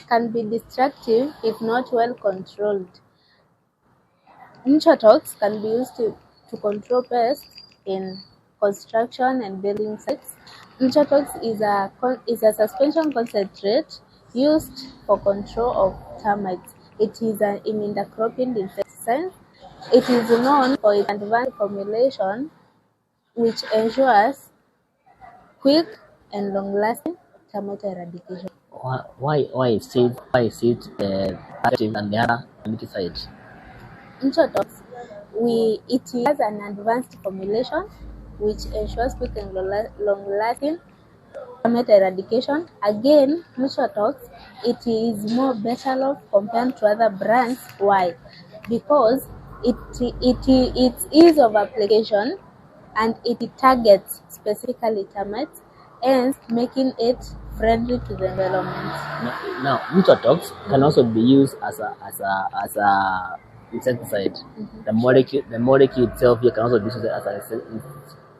can be destructive if not well controlled. Nutritox can be used to control pests in construction and building sites. Nutritox is a suspension concentrate used for control of termites. It is an imidacloprid insecticide. It is known for its advanced formulation, which ensures quick and long-lasting termite eradication. Why is it active than the other termiticide? Nutritox, it has an advanced formulation which ensures quick and long-lasting termite eradication. Again, Nutritox, it is more better off compared to other brands. Why? Because its ease of application and it targets specifically termites, hence making it friendly to the environment. Now, Nutritox can also be used as a insecticide. The molecule itself here can also be used as an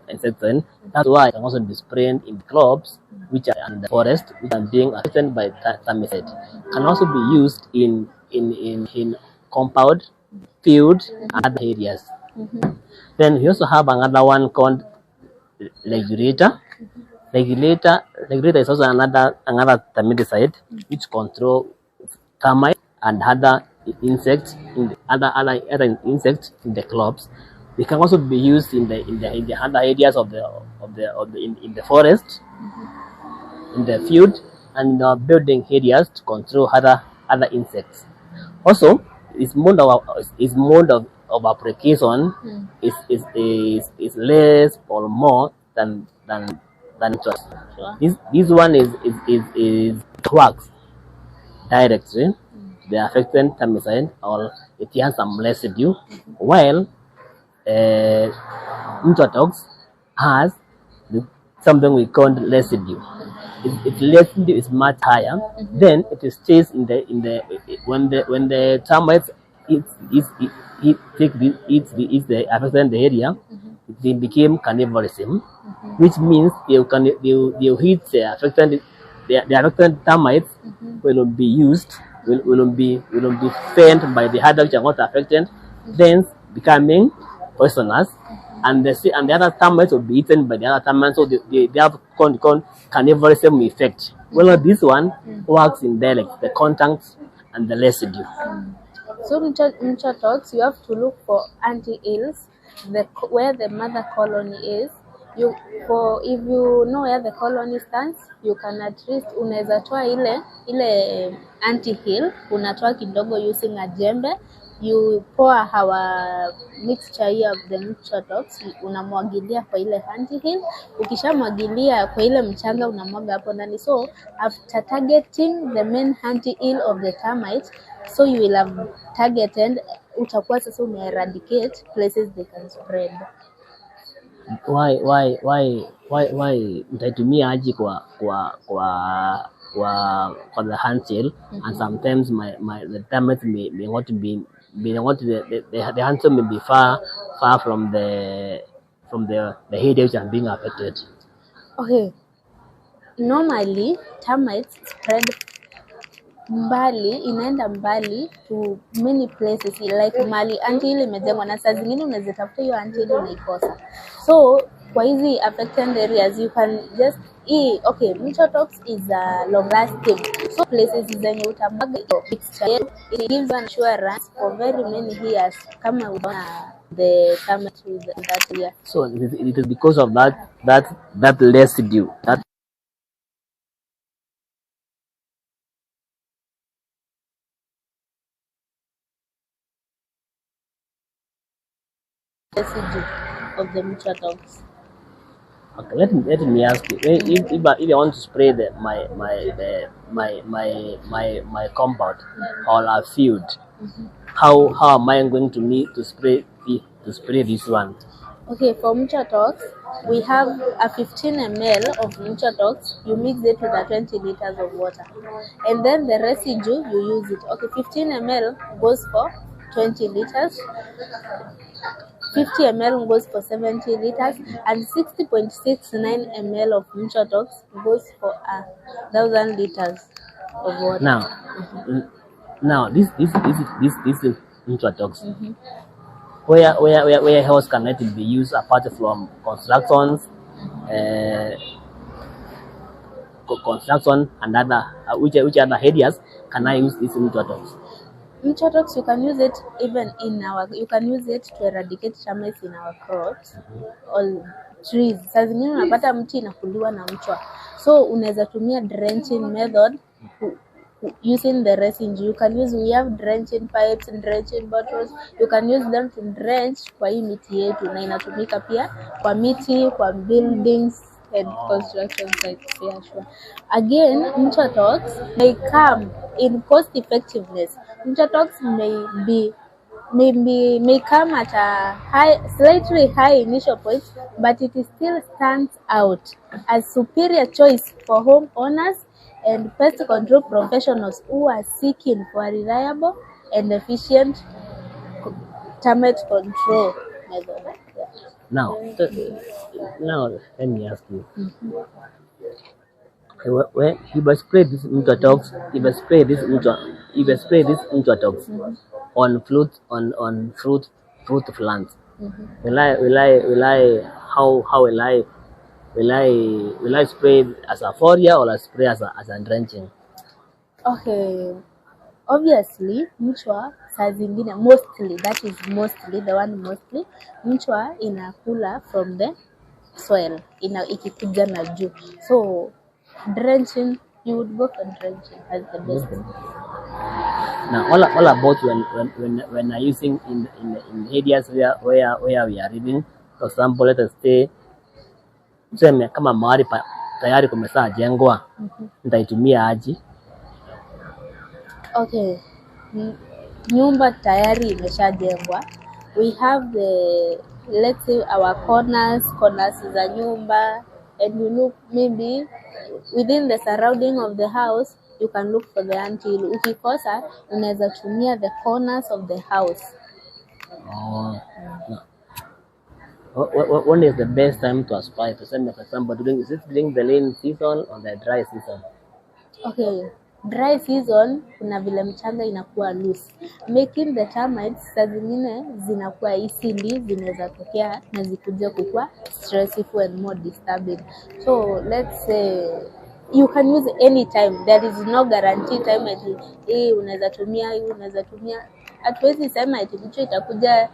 insecticide. That's why it can also be sprayed in crops which are in the forest, which are being affected by termicide. Can also be used in compound, field, and other areas. Then we also have another one called regulator. Regulator is also another termiticide which control termites and other insects in the other insects in the crops. They can also be used in the other areas of the forest, in the field, and in our building areas to control other insects. Also, its mode of application is less or more than trust. Sure. This one is works directly the affected termicide, or it has some residue, while Nutritox has something we call residue. Its residue is much higher. Then it stays in the when the termites eat the affected area, they became cannibalism, which means they'll eat the affected termites will be fed by the other which are not affected, then becoming poisonous, and the other termites will be eaten by the other termites, so they have called cannibalism effect. Well, this one works in direct, the contact and the residue. So Nutritox, you have to look for anti-eels, where the mother colony is. If you know where the colony stands, you can at least unaweza toa ile anti-eel, unatoa kidogo using a jembe. You pour our mixture here of the Nutritox, unamwagilia kwa ile anti-eel. Ukishamwagilia kwa ile mchanga unamwaga hapo ndani. So after targeting the main anti-eel of the termites, so you will have targeted, utakuwa sasa ume-eradicate places they can spread. Why mtaitumia aje kwa the anti-eel, and sometimes the termites may want to be the anti-eel may be far from the area which are being affected. Okay, normally termites spread mbali, inaenda mbali to many places, like mali anti-eel imejengwa, na saa zingine unaweza tafuta hiyo anti-eel unaikosa. So kwa hizi affected areas you can just okay, Nutritox is long lasting, so places zenye utamwaga mixture, it gives an assurance for very many years kama unaona the termites with that area. So it is because of that residue, that residue of the Nutritox. Okay, let me ask you. If I want to spray my compound or a field, how am I going to need to spray this one? Okay, for Nutritox, we have a 15 ml of Nutritox. You mix it with a 20 liters of water, and then the residue you use it. Okay, 15 ml goes for 20 liters. 50 ml goes for 70 liters, and 60.69 ml of Nutritox goes for 1,000 liters of water. Now, Now this intratox, where else can it be used apart from constructions, construction and other which other areas can I use this intratox? Intratox, you can use it even in you can use it to eradicate termites in our crops or trees. Saa zingine unapata mti inakuliwa na mchwa, so unaweza tumia drenching method using the resin. You can use, we have drenching pipes and drenching bottles, you can use them to drench kwa hii miti yetu, na inatumika pia kwa miti, kwa buildings and construction sites. Yeah, sure. Again, intratox may come in cost effectiveness. Intratox may come at a slightly high initial point, but it still stands out as superior choice for homeowners and pest control professionals who are seeking for a reliable and efficient termite control method. Yeah. Now let me ask you. When if I spray this intratox, if I spray this intratox on fruit plants, will I how will I spray as a foliar or I spray as a drenching? Okay, obviously mchwa saa zingine, mostly mchwa inakula from the soil, ikikuja na juu, so drenching, you would go for drenching as the best. Now all about when I using in areas where we are living, for example, let us say tuseme kama mahali tayari kumesha jengwa, nitaitumia aje? Okay, nyumba tayari imeshajengwa, we have the, let's say our corners za nyumba, and you look maybe within the surrounding of the house, you can look for the anthill. Ukikosa unaweza tumia the corners of the house. No. When is the best time to aspire? For example, is it during the rain season or the dry season? Okay, dry season kuna vile mchanga inakuwa loose, making the termites saa zingine zinakuwa easily zinaweza tokea na zikuja kukua stressful and more disturbing. So let's say you can use any time, there is no guarantee time at unaweza tumia hatuwezi sema eti mtu itakuja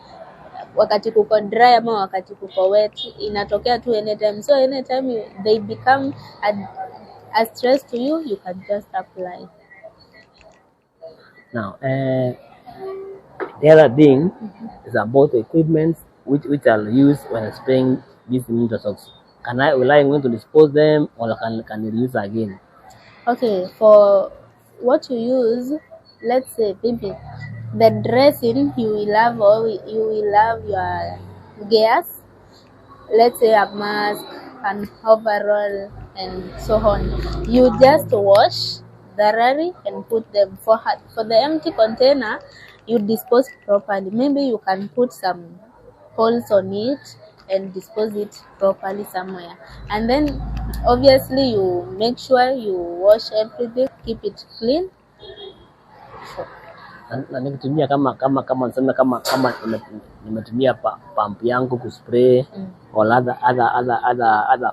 wakati kuko dry ama wakati kuko wet, inatokea tu anytime. So anytime they become a stress to you, you can just apply. Now the other thing is about the equipment which I'll use when spraying these intratox. Will I going to dispose them or can you use again? Okay, for what you use, let's say maybe the dressing, you will have your gears, let's say a mask, an overall, and so on. You just wash thoroughly and put them for the empty container. You dispose properly. Maybe you can put some holes on it and dispose it properly somewhere, and then obviously you make sure you wash everything, keep it clean. Na nikitumia kama nimetumia pump yangu kuspray or other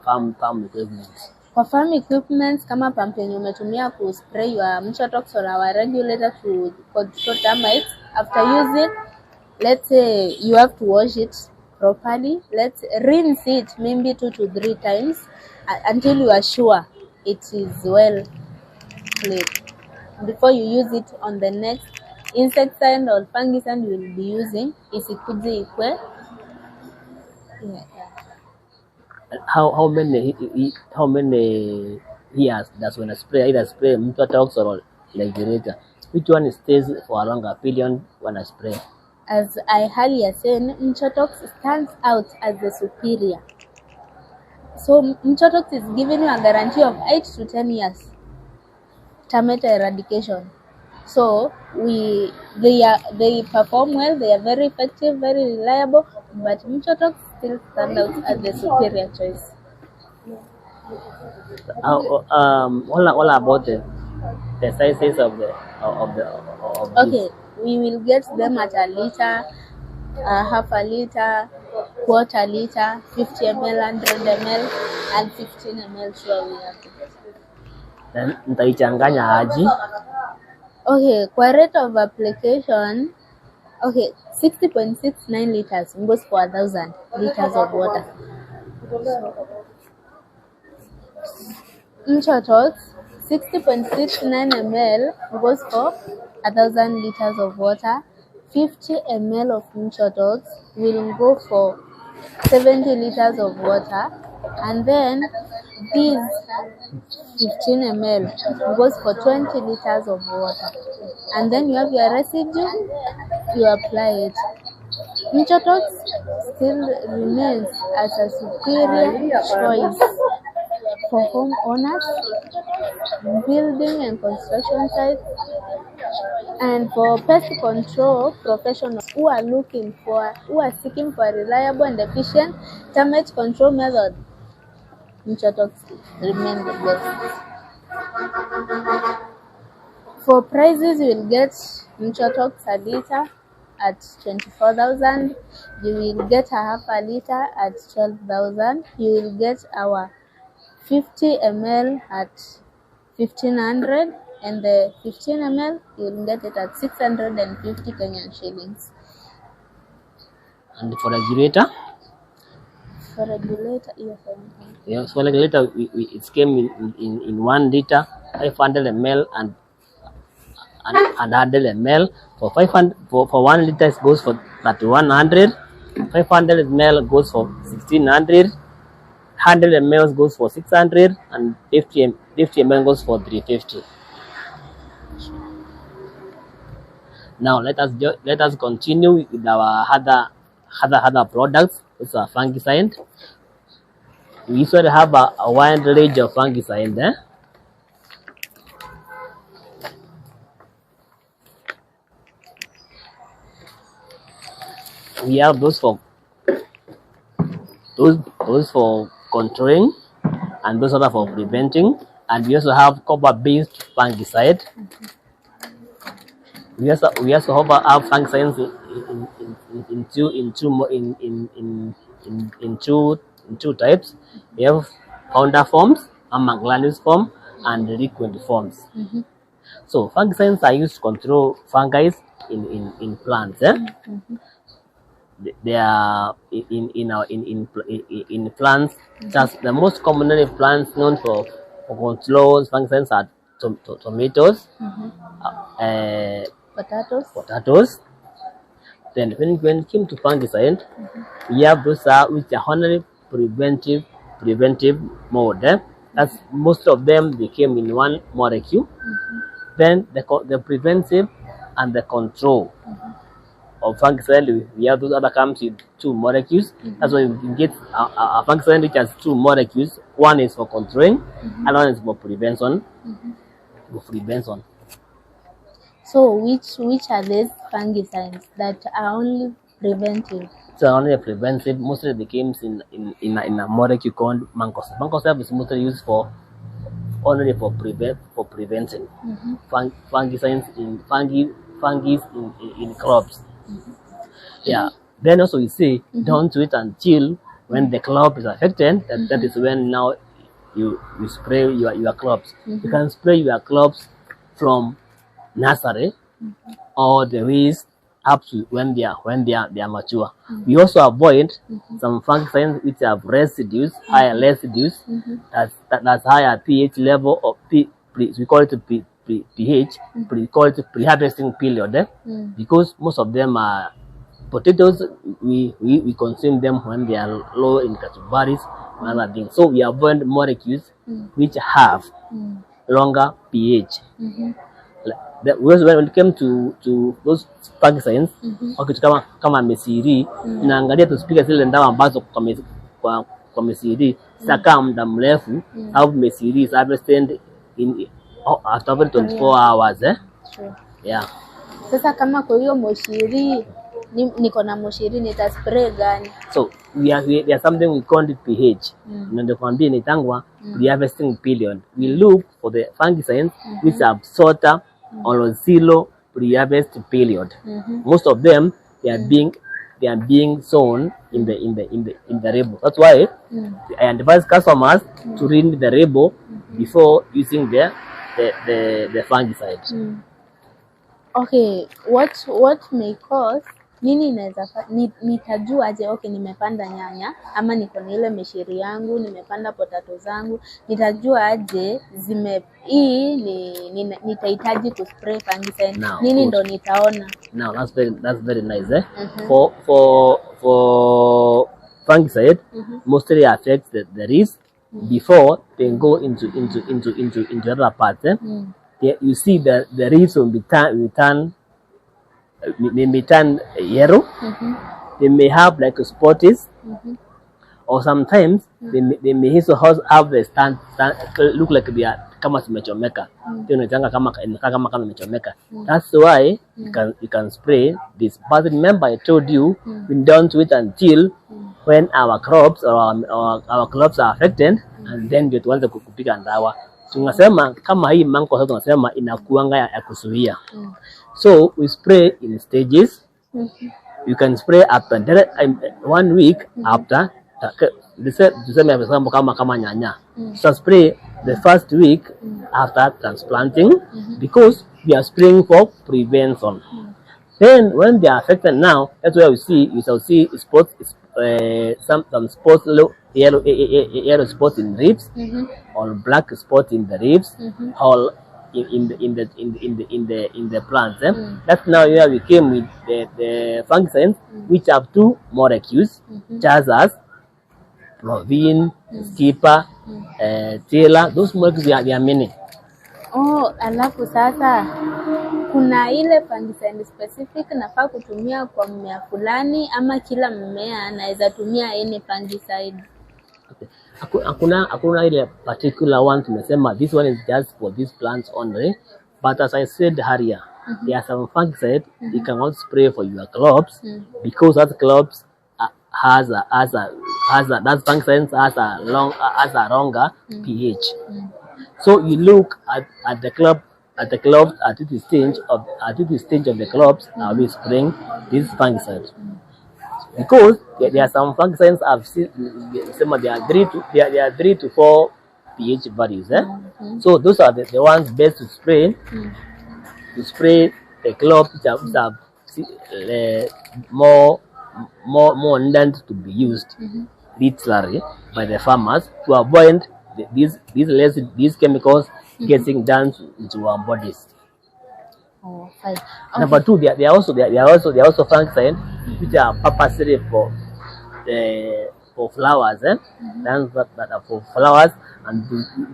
farm equipment. For farm equipment, kama pump yenye umetumia kuspray your intratox or our regulator to control termites, after using, let's say you have to wash it properly. Let's rinse it maybe 2 to 3 times until you are sure it is well clean before you use it on the next insecticide or fungicide you will be using. Isikuje ikwe. How many years does when I spray either spray intratox or regulator? Which one stays for a longer period when I spray? As I earlier said, intratox stands out as the superior. So intratox is giving you a guarantee of 8 to 10 years termite eradication. So they perform well, they are very effective, very reliable, but intratox still stands out as the superior choice. All about the sizes of the Okay, we will get them at a liter, half a liter, quarter liter, 50 ml, 100 ml, and 15 ml. Sure, we have to get. Then nitaichanganya aje? Okay, kwa rate of application, okay, 60.69 liters goes for 1,000 liters of water. Nguzo, 60.69 ml goes for 1,000 liters of water. 50 ml of Nguzo will go for 70 liters of water, and then these 15 ml goes for 20 liters of water, and then you have your residue, you apply it. Nguzo still remains as a superior choice for homeowners, building and construction sites, and for pest control professionals who are seeking for a reliable and efficient termite control method. Nguzo remain the best. For prices, you will get Nguzo a liter at 24,000. You will get a half a liter at 12,000. You will get our 50 ml at 1,500, and the 15 ml you will get it at 650 Kenyan shillings. And for regulator? For regulator, yes, for regulator, it came in 1 liter, 500 ml, and 100 ml. For 500, for 1 liter it goes for 3,100. 500 ml goes for 1,600. 100 ml goes for 600, and 50 ml goes for 350. Now let us continue with our other products. It's a fungicide. We usually have a wide range of fungicide. We have those for controlling, and those other for preventing, and we also have copper-based fungicide. We also have fungicides in two types. We have powder forms, granulous form, and liquid forms. So fungicides are used to control fungi in plants. They are in plants. Just the most commonly plants known for control fungicides are tomatoes, potatoes. Then when it came to fungicide, we have those which are only preventive mode. That's most of them they came in one molecule. Then the preventive and the control of fungicide, we have those other comes with 2 molecules. That's why you get a fungicide which has 2 molecules. One is for controlling, and one is for prevention. So which are these fungicides that are only preventive? So only preventive. Mostly they came in a molecule called mancozeb. Mancozeb is mostly used for only for preventing fungicides in fungi in crops. Yeah. Then also we say don't wait until when the crop is affected. That is when now you spray your crops. You can spray your crops from nursery all the ways up to when they are mature. We also avoid some fungicides which have residues, higher residues, that's higher pH level of we call it pH. We call it pre-harvesting period. Because most of them are potatoes. We consume them when they are low in categories and other things. So we avoid molecules which have longer pH. When it came to those fungicides, kama mesiri, naangalia tusipige zile ndawa ambazo kwa mesiri saka muda mrefu, au mesiri is harvested after 24 hours. Sure. Yeah. Sasa kama kwa hiyo moshiri niko na moshiri nitaspray gani? So we have something we call it pH. Ndio kwambia inaitangwa pre-harvesting period. We look for the fungicides which are shorter or zero pre-harvest period. Most of them they are being sown in the label. That's why I advise customers to read the label before using the fungicide. Okay, what may cause, nini inaweza nitajua aje okay nimepanda nyanya ama niko na ile meshiri yangu, nimepanda potato zangu, nitajua aje nitahitaji kuspray fungicide? Nini ndo nitaona? Now that's very nice, eh? For fungicide mostly affects the leaves before they go into other parts, eh? You see the leaves will turn yellow. They may have like spotties, or sometimes they may also have the stand look like they are kama zimechomeka. Kama imechomeka. That's why you can spray this. But remember, I told you we don't wait until when our crops or our crops are affected and then ndio tuanze kupiga ndawa. Tunasema kama hii mango sasa tunasema inakuanga ya kuzuia. So we spray in stages. You can spray after 1 week after tuseme example kama nyanya. So spray the first week after transplanting because we are spraying for prevention. Then when they are affected now, that's where you shall see spots, some spots, yellow spots in ribs, or black spots in the ribs, or in the plants. That's now where we came with the fungicides, which have 2 molecules, as Provine, Skipper, Taylor. Those molecules they are many. Oh, alafu sasa kuna ile fungicide specific nafaa kutumia kwa mmea fulani ama kila mmea anaweza tumia any fungicide? Hakuna ile particular one tumesema this one is just for these plants only, but as I said earlier, there are some fungicide you cannot spray for your crops because that crops that fungicide has a longer pH. So you look at the crop at this stage of the crops. Are we spraying this fungicide? Because there are some fungicides I've seen. They are 3 to 4 pH values. So those are the ones best to spray. To spray the crops which are more abundant to be used literally by the farmers to avoid these chemicals getting down into our bodies. Oh, fine. Okay. Number 2, they are also fungicides which are purposely for flowers, that are for flowers, and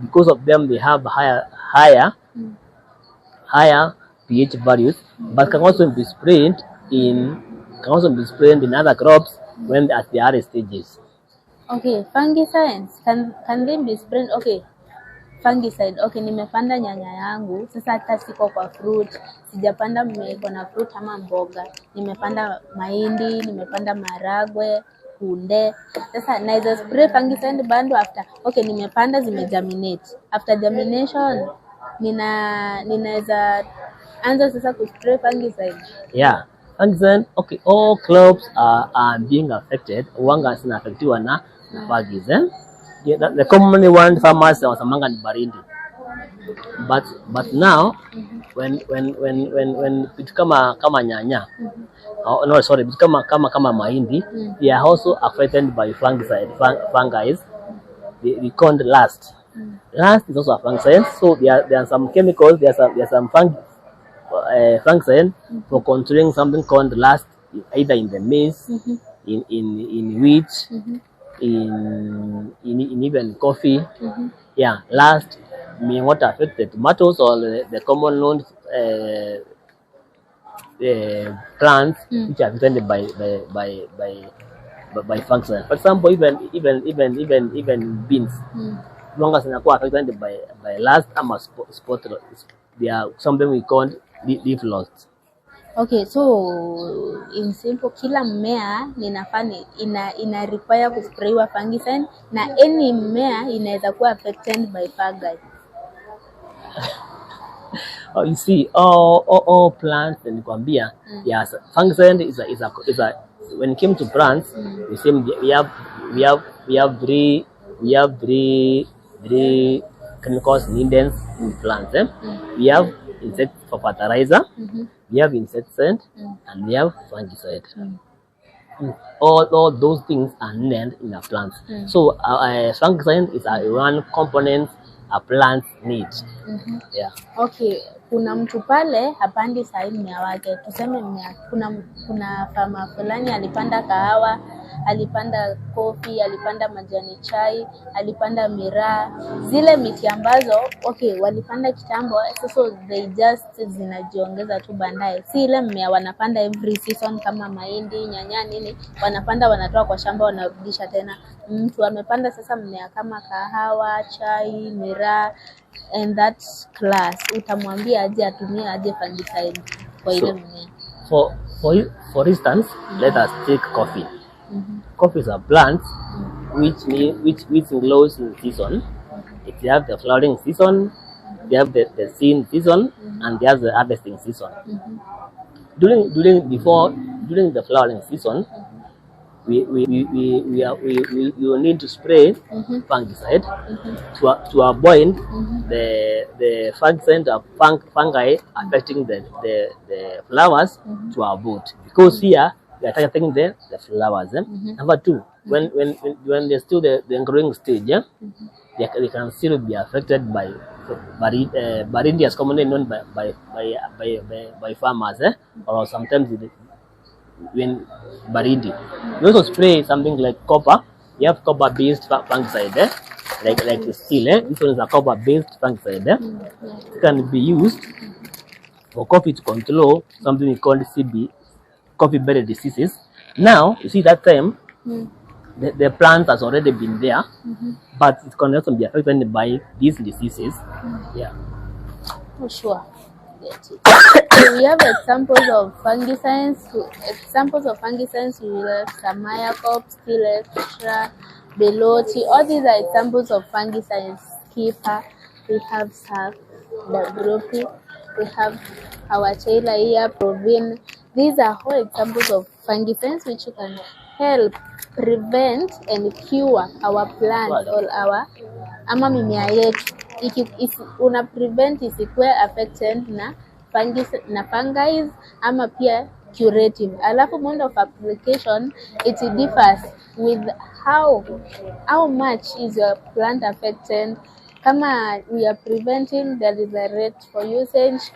because of them they have higher pH values, but can also be sprayed in other crops when at the early stages. Okay, fungicides can they be sprayed? Okay, fungicide. Okay, nimepanda nyanya yangu sasa, hata siko kwa fruit, sijapanda mmea na fruit ama mboga, nimepanda mahindi, nimepanda maragwe, kunde. Sasa naweza spray fungicide bando after okay nimepanda zimegerminate. After germination ninaweza anza sasa kuspray fungicide. Yeah. Fungicide, okay, all crops are being affected. Wanga sina affectiwa na bugs, the commonly one farmers wasamanga ni baridi. But now when vitu kama nyanya, no sorry, vitu kama mahindi, they are also affected by fungicide, fungi. They called last. Last is also a fungicide. So there are some chemicals. There are some fungicide for controlling something called last, either in the maize, in wheat, in even coffee. Yeah, last may not affect the tomatoes or the common known plants which are affected by fungicide. For example, even beans, long as zinakuwa affected by last ama spot, they are something we call leaf loss. Okay, so in simple, kila mmea ina require kusprayiwa fungicide, na any mmea inaweza kuwa affected by fungi. Oh, you see, all plants, nilikwambia, yes, fungicide is a when it came to plants, we say we have three chemicals needed in plants. We have insect for fertilizer, we have insecticide, and we have fungicide. All those things are needed in a plant. So fungicide is one component a plant needs. Yeah. Okay, kuna mtu pale hapandi sahi mmea wake, tuseme mmea, kuna farmer fulani alipanda kahawa, alipanda kofi, alipanda majani chai, alipanda miraa, zile miti ambazo okay walipanda kitambo, so they just zinajiongeza tu baadaye. Si ile mmea wanapanda every season kama mahindi, nyanya nini, wanapanda wanatoa kwa shamba wanarudisha tena. Mtu amepanda sasa mmea kama kahawa, chai, miraa and that class, utamwambia aje atumie aje fungicide kwa ile mmea. For instance, let us take coffee. Coffee is a plant which grows in season. It have the flowering season, they have the seed season, and they have the harvesting season. During the flowering season, we will need to spray fungicide to avoid the fungicide of fungi affecting the flowers to our boat, because here we are targeting the flowers. Number two, when they're still the growing stage, they can still be affected by Barindia, commonly known by farmers, or sometimes when baridi. We also spray something like copper. You have copper-based fungicide, like steel. This one is a copper-based fungicide. It can be used for coffee to control something we call CB, coffee-bearer diseases. Now, you see that time, the plant has already been there, but it can also be affected by these diseases. Yeah. Oh, sure. So we have examples of fungicides. We have Samaya, Steel Extra, Beloti. All these are examples of fungicides. Skipper, we have Saf, Dabropi, we have our Taylor here, Provin. These are all examples of fungicides which can help prevent and cure our plants or our mimea yetu. Una prevent isikuwe affected na fungi ama pia curative. Alafu mode of application, it differs with how much is your plant affected. Kama we are preventing, there is a rate for usage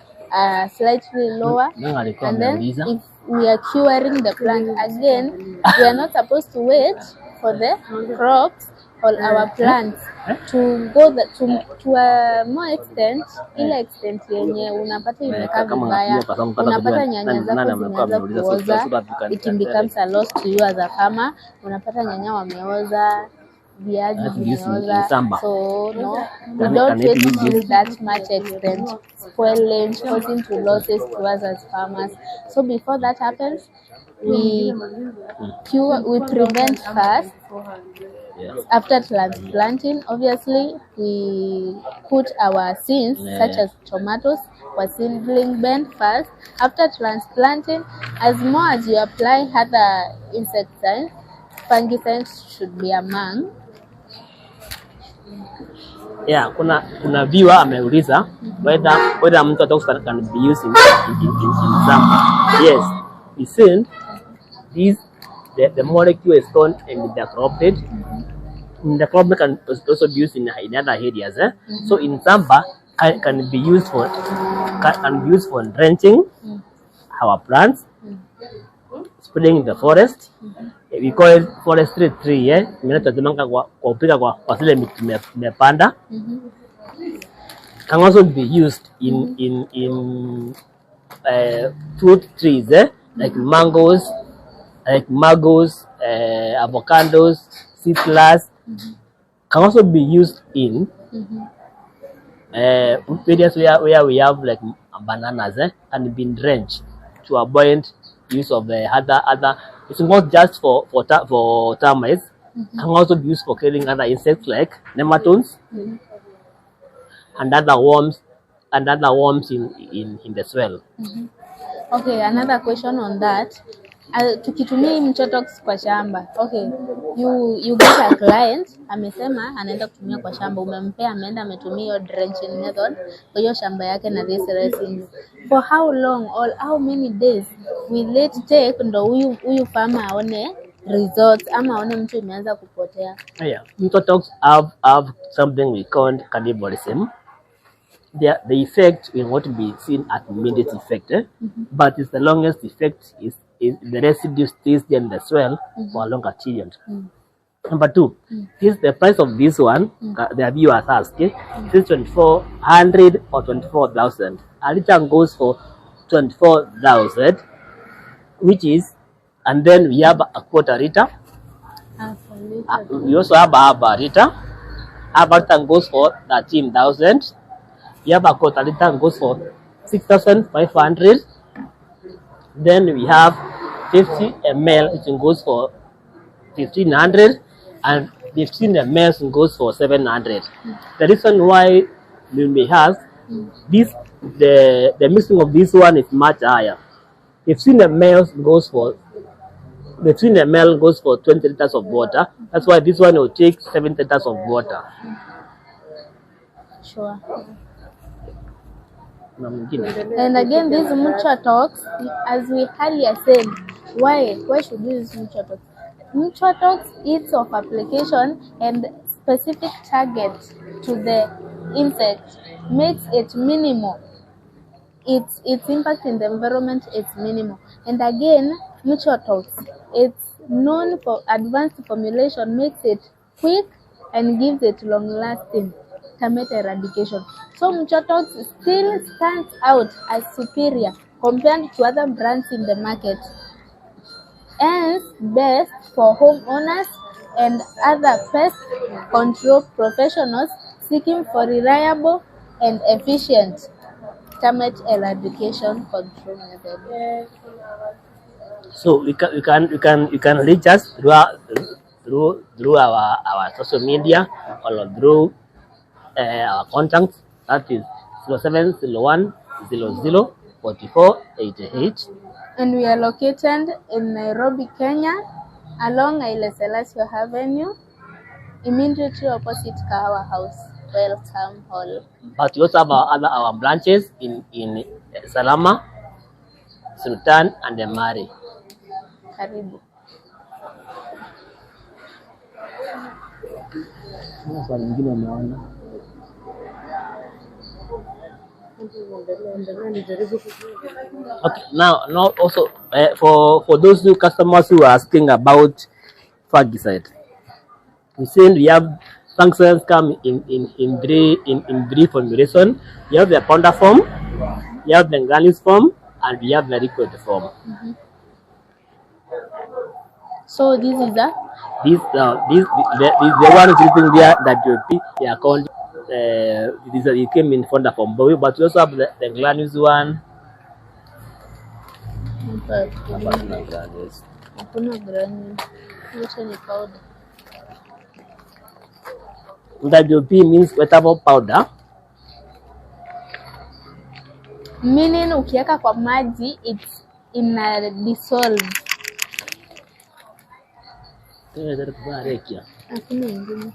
slightly lower, and then if we are curing the plant, again we are not supposed to wait for the crops or our plants to go to a more extent, ile extent yenye unapata imekaa vibaya, unapata nyanya zako zimeanza kuoza, it becomes a loss to you as a farmer. Unapata nyanya wameoza, viazi vimeoza, so no, we don't wait to that much extent, spoiling, causing to losses to us as farmers. So before that happens, we prevent first. After transplanting, obviously we put our seeds such as tomatoes or seedling bed first. After transplanting, as more as you apply other insecticides, fungicides should be among. Yeah, kuna viewer ameuliza whether mtu atox can be used in example. Yes, we said the molecule is called imidacloprid. Imidacloprid can also be used in other areas. So in Zamba can be used for drenching our plants, spraying in the forest. We call it forestry tree. Kwa zile miti tumepanda. Can also be used in fruit trees, like mangoes, avocados, citrus. Can also be used in areas where we have like bananas and been drenched. to avoid use of the other. It's not just for termites. Can also be used for killing other insects like nematodes and other worms in the soil. Okay, another question on that. Tukitumia hii mchotox kwa shamba. Okay, you get a client amesema anaenda kutumia kwa shamba, umempea ameenda ametumia hiyo drenching method kwa hiyo shamba yake na this resin. For how long or how many days will it take ndo huyu farmer aone results ama aone mtu imeanza kupotea? Yeah, mchotox have something we call cannibalism. The effect will not be seen as immediate effect, but it's the longest effect is the residue stays there in the soil for a longer period. Number two, this the price of this one. The viewers ask, is it 2,400 or 24,000? A liter goes for 24,000, which is, and then we have a quarter liter. We also have a liter. A liter goes for 13,000. We have a quarter liter goes for 6,500. Then we have 50 ml, which goes for 1,500, and 15 ml goes for 700. The reason why we may have this, the mixing of this one is much higher. 15 ml goes for 20 liters of water. That's why this one will take 7 liters of water. Sure. And again, this Muchotox, as we earlier said, why should we use Muchotox? Muchotox is of application and specific target to the insect makes it minimal. Its impact in the environment is minimal. And again, Muchotox, it's known for advanced formulation, makes it quick and gives it long-lasting termite eradication. So Muchotox still stands out as superior compared to other brands in the market, and best for homeowners and other pest control professionals seeking for reliable and efficient termite eradication control method. So you can reach us through our social media or through our contacts, that is 0701 00 44 88. And we are located in Nairobi, Kenya, along Haile Selassie Avenue, immediately opposite Kahawa House, Welcome Hall. But we also have our branches in Salama, Sultan, and Mari. Karibu. Okay, now also for those new customers who are asking about fungicide, we say we have fungicides come in three formulation. We have the powder form, we have the granules form, and we have the liquid form. So this is the one sitting there that they are called. It came in powder form, but we also have the granules one. Hakuna granules. Yote ni powder. WP means wettable powder. Meaning ukiweka kwa maji it's ina dissolve. Hakuna ingine.